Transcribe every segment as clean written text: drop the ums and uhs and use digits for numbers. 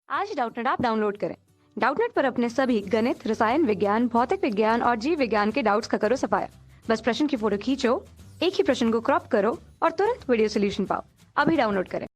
आज Doubtnut app download करें। Doubtnut पर अपने सभी गणित, रसायन विज्ञान, भौतिक विज्ञान और जीव विज्ञान के डाउट्स का करो सफाया। बस प्रश्न की फोटो खींचो, एक ही प्रश्न को क्रॉप करो और तुरंत वीडियो सोल्यूशन पाओ। अभी डाउनलोड करें।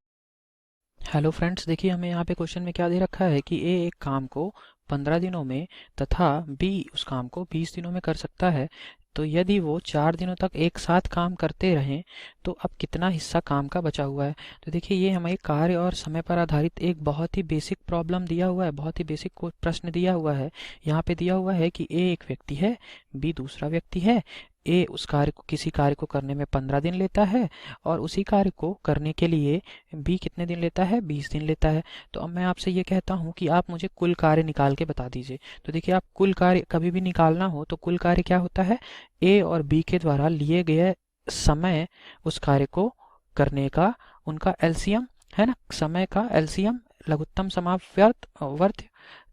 हेलो फ्रेंड्स, देखिए हमें यहाँ पे क्वेश्चन में क्या दे रखा है कि ए एक काम को 15 दिनों में तथा बी उस काम को 20 दिनों में कर सकता है। तो यदि वो 4 दिनों तक एक साथ काम करते रहें तो अब कितना हिस्सा काम का बचा हुआ है। तो देखिए ये हमें कार्य और समय पर आधारित एक बहुत ही बेसिक प्रॉब्लम दिया हुआ है, बहुत ही बेसिक प्रश्न दिया हुआ है। यहाँ पे दिया हुआ है कि ए एक व्यक्ति है, बी दूसरा व्यक्ति है। ए उस कार्य को किसी कार्य को करने में 15 दिन लेता है और उसी कार्य को करने के लिए बी कितने दिन लेता है, 20 दिन लेता है। तो अब मैं आपसे ये कहता हूँ कि आप मुझे कुल कार्य निकाल के बता दीजिए। तो देखिए आप कुल कार्य कभी भी निकालना हो तो कुल कार्य क्या होता है, ए और बी के द्वारा लिए गए समय उस कार्य को करने का उनका एलसीएम है ना, समय का एलसीएम लघुत्तम समापवर्त।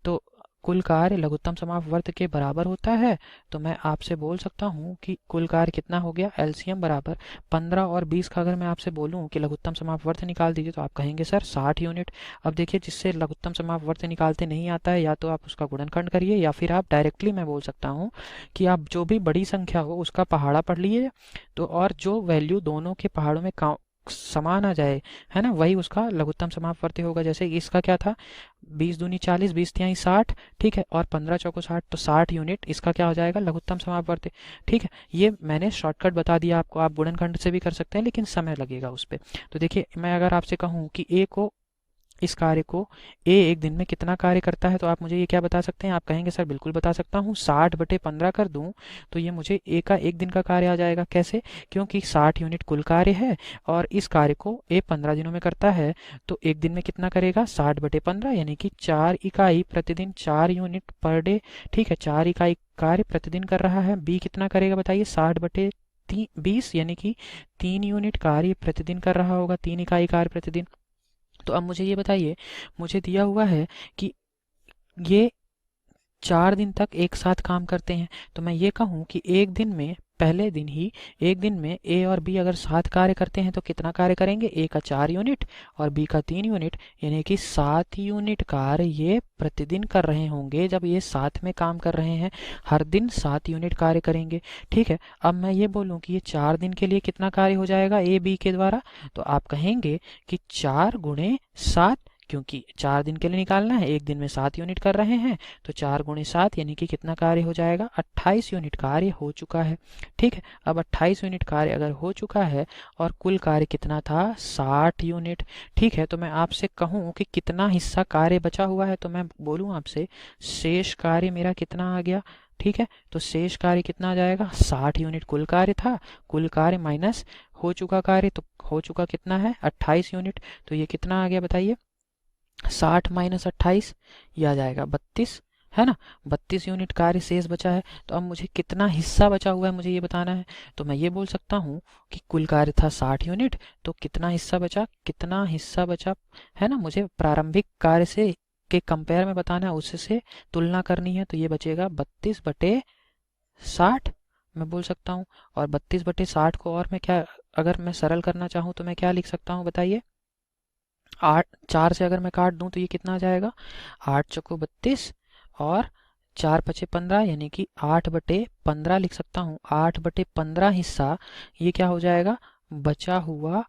तो कुल कार्य लघुत्तम समापवर्त के बराबर होता है। तो मैं आपसे बोल सकता हूँ कि कुल कार्य कितना हो गया, एलसीएम बराबर 15 और 20 का अगर मैं आपसे बोलूँ कि लघुत्तम समापवर्त निकाल दीजिए तो आप कहेंगे सर 60 यूनिट। अब देखिए जिससे लघुत्तम समापवर्त निकालते नहीं आता है या तो आप उसका गुणनखंड करिए या फिर आप डायरेक्टली मैं बोल सकता हूँ कि आप जो भी बड़ी संख्या हो उसका पहाड़ा पढ़ लीजिए। तो और जो वैल्यू दोनों के पहाड़ों में समान आ जाए है ना, वही उसका लघुत्तम समापवर्ती होगा। जैसे इसका क्या था, 20 दूनी 40, 20 तिहाई 60, ठीक है, और 15 चौको 60, तो 60 यूनिट इसका क्या हो जाएगा, लघुत्तम समापवर्ती। ठीक है, ये मैंने शॉर्टकट बता दिया आपको, आप गुणनखंड से भी कर सकते हैं लेकिन समय लगेगा उस पर। तो देखिए मैं अगर आपसे कहूँ कि ए को इस कार्य को ए एक दिन में कितना कार्य करता है तो आप मुझे ये क्या बता सकते हैं, आप कहेंगे सर बिल्कुल बता सकता हूँ, 60/15 कर दूं तो ये मुझे ए का एक दिन का कार्य आ जाएगा। कैसे, क्योंकि 60 यूनिट कुल कार्य है और इस कार्य को ए 15 दिनों में करता है। तो एक दिन में कितना करेगा, 60/15 यानी कि 4 इकाई प्रतिदिन, 4 यूनिट पर डे। ठीक है, 4 इकाई कार्य प्रतिदिन कर रहा है। बी कितना करेगा बताइए, 60/20 यानी कि 3 यूनिट कार्य प्रतिदिन कर रहा होगा, 3 इकाई कार्य प्रतिदिन। तो अब मुझे ये बताइए, मुझे दिया हुआ है कि ये 4 दिन तक एक साथ काम करते हैं। तो मैं ये कहूँ कि एक दिन में पहले दिन ही एक दिन में ए और बी अगर साथ कार्य करते हैं तो कितना कार्य करेंगे, ए का 4 यूनिट और बी का 3 यूनिट, यानी कि 7 यूनिट कार्य ये प्रतिदिन कर रहे होंगे। जब ये साथ में काम कर रहे हैं हर दिन 7 यूनिट कार्य करेंगे। ठीक है, अब मैं ये बोलूँ कि ये 4 दिन के लिए कितना कार्य हो जाएगा ए बी के द्वारा, तो आप कहेंगे कि 4 × 7, क्योंकि 4 दिन के लिए निकालना है, एक दिन में 7 यूनिट कर रहे हैं, तो 4 × 7 यानी कि कितना कार्य हो जाएगा, 28 यूनिट कार्य हो चुका है। ठीक है, अब 28 यूनिट कार्य अगर हो चुका है और कुल कार्य कितना था, 60 यूनिट। ठीक है, तो मैं आपसे कहूँ कि कितना हिस्सा कार्य बचा हुआ है तो मैं बोलूँ आपसे शेष कार्य मेरा कितना आ गया। ठीक है, तो शेष कार्य कितना आ जाएगा, 60 यूनिट कुल कार्य था, कुल कार्य माइनस हो चुका कार्य, तो हो चुका कितना है, 28 यूनिट। तो ये कितना आ गया बताइए, 60 - 28, ये आ जाएगा 32, है ना, 32 यूनिट कार्य शेष बचा है। तो अब मुझे कितना हिस्सा बचा हुआ है मुझे ये बताना है। तो मैं ये बोल सकता हूँ कि कुल कार्य था 60 यूनिट, तो कितना हिस्सा बचा, कितना हिस्सा बचा, है ना, मुझे प्रारंभिक कार्य से के कंपेयर में बताना है, उससे तुलना करनी है। तो ये बचेगा 32/60 मैं बोल सकता हूँ। और 32/60 को और मैं क्या, अगर मैं सरल करना चाहूँ तो मैं क्या लिख सकता हूँ बताइए, 8, 4 से अगर मैं काट दूं तो ये कितना आ जाएगा, 8 चौको 32 और 4 पचे 15 यानी कि 8/15 लिख सकता हूँ। 8/15 हिस्सा ये क्या हो जाएगा, बचा हुआ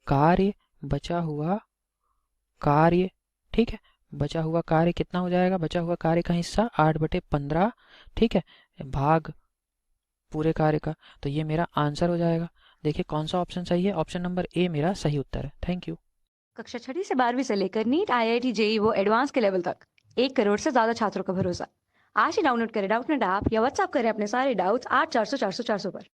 कार्य, बचा हुआ कार्य। ठीक है, बचा हुआ कार्य कितना हो जाएगा, बचा हुआ कार्य का हिस्सा 8/15, ठीक है, भाग पूरे कार्य का। तो ये मेरा आंसर हो जाएगा। देखिए कौन सा ऑप्शन सही है, ऑप्शन नंबर ए मेरा सही उत्तर है। Thank you. कक्षा 6 से 12वीं से लेकर नीट, IIT, JEE वो एडवांस के लेवल तक 1 करोड़ से ज्यादा छात्रों का भरोसा। आज ही डाउनलोड करें डाउटनेट ऐप या व्हाट्सएप करें अपने सारे डाउट्स 8400 400 400 पर।